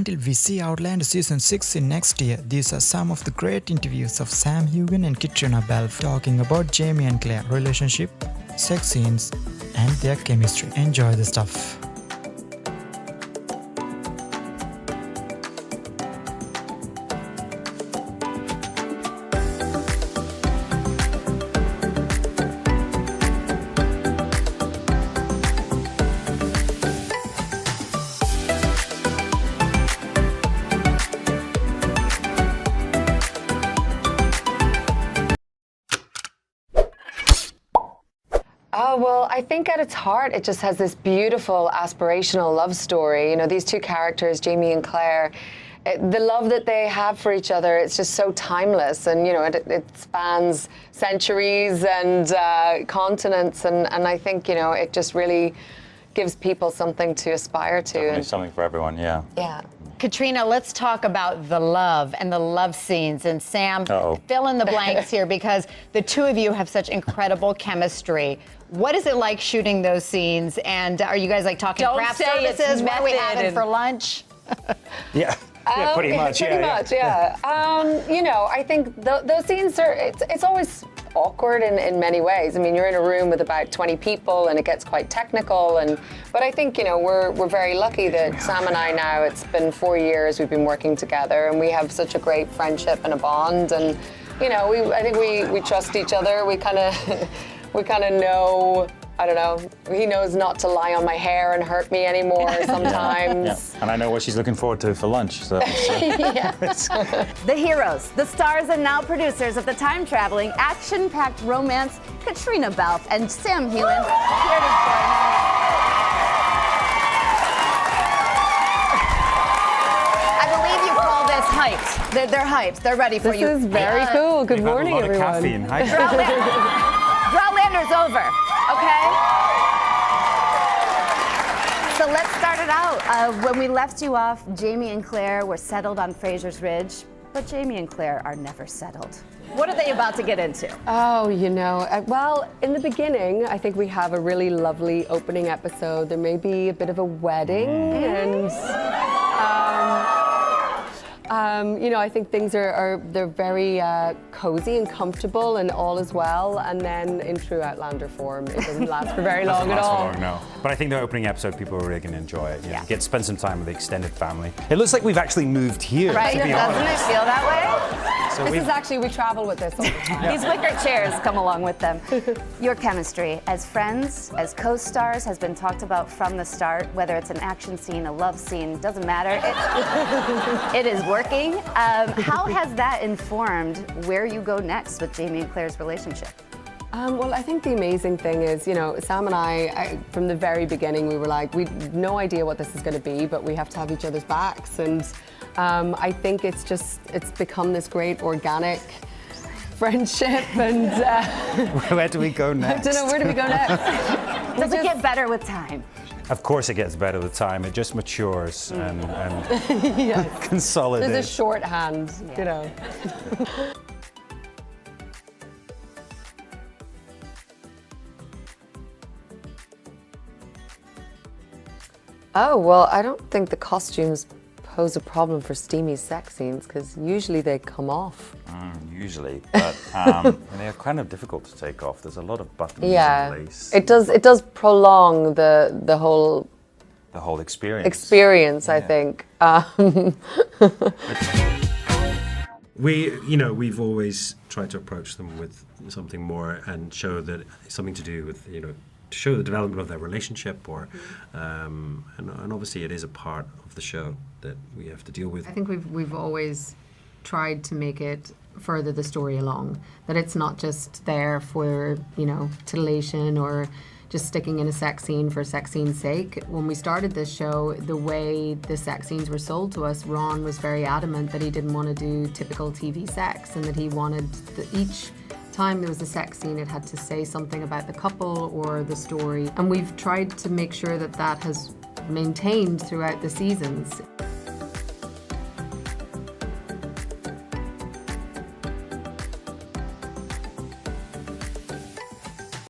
until we see Outlander Season 6 in next year, these are some of the great interviews of Sam Heughan and Caitriona Balfe talking about Jamie and Claire relationship, sex scenes, and their chemistry. Enjoy the stuff. Oh, well, I think at its heart, it just has this beautiful, aspirational love story. You know, these two characters, Jamie and Claire, the love that they have for each other, it's just so timeless. And, you know, it spans centuries and continents. And I think, you know, it just really gives people something to aspire to. Definitely something for everyone, yeah. Yeah. Caitriona, let's talk about the love and the love scenes. And Sam, fill in the blanks here because the two of you have such incredible chemistry. What is it like shooting those scenes? And are you guys like talking craft services? What are we having for lunch? Yeah. Yeah, pretty much. Pretty much, yeah. You know, I think those scenes are, it's always awkward in many ways. I mean, you're in a room with about 20 people and it gets quite technical. But I think, you know, we're very lucky that Sam and I now, it's been 4 years we've been working together and we have such a great friendship and a bond. And, you know, I think we trust each other. We kind of know, I don't know, he knows not to lie on my hair and hurt me anymore sometimes. Yeah. And I know what she's looking forward to for lunch. So. The heroes, the stars and now producers of the time-traveling, action-packed romance, Caitriona Balfe and Sam Heughan, here to join us. I believe you call this hyped. They're hyped. They're ready for you. This is very cool. Good morning, everyone. Caffeine. Hi. Outlander's over, okay? So let's start it out. When we left you off, Jamie and Claire were settled on Fraser's Ridge, but Jamie and Claire are never settled. What are they about to get into? Oh, you know, well, in the beginning, I think we have a really lovely opening episode. There may be a bit of a wedding and... you know, I think things they're very cozy and comfortable and all is well. And then in true Outlander form, it doesn't last for very long at all. No. But I think the opening episode, people are really going to enjoy it. You know, get to spend some time with the extended family. It looks like we've actually moved here. Right? To be Doesn't honest. it feel that way? So This is actually, we travel with this all the time. These wicker chairs come along with them. Your chemistry as friends, as co-stars, has been talked about from the start, whether it's an action scene, a love scene, doesn't matter. It is working. How has that informed where you go next with Jamie and Claire's relationship? Well, I think the amazing thing is, you know, Sam and I, from the very beginning, we were like, we had no idea what this is going to be, but we have to have each other's backs. And I think it's become this great organic friendship. And where do we go next? I don't know, where do we go next? Does it get better with time? Of course it gets better with time. It just matures and consolidates. There's a shorthand, you know. Oh, well, I don't think the costumes pose a problem for steamy sex scenes because usually they come off. Usually, but they're kind of difficult to take off. There's a lot of buttons and lace. It does prolong the whole experience. I think. We've always tried to approach them with something more and show that it's something to do with, you know, to show the development of their relationship, or and obviously it is a part of the show that we have to deal with. I think we've always tried to make it further the story along, that it's not just there for, you know, titillation or just sticking in a sex scene for sex scene's sake. When we started this show, the way the sex scenes were sold to us, Ron was very adamant that he didn't want to do typical TV sex and that he wanted each time there was a sex scene, it had to say something about the couple or the story. And we've tried to make sure that that has maintained throughout the seasons.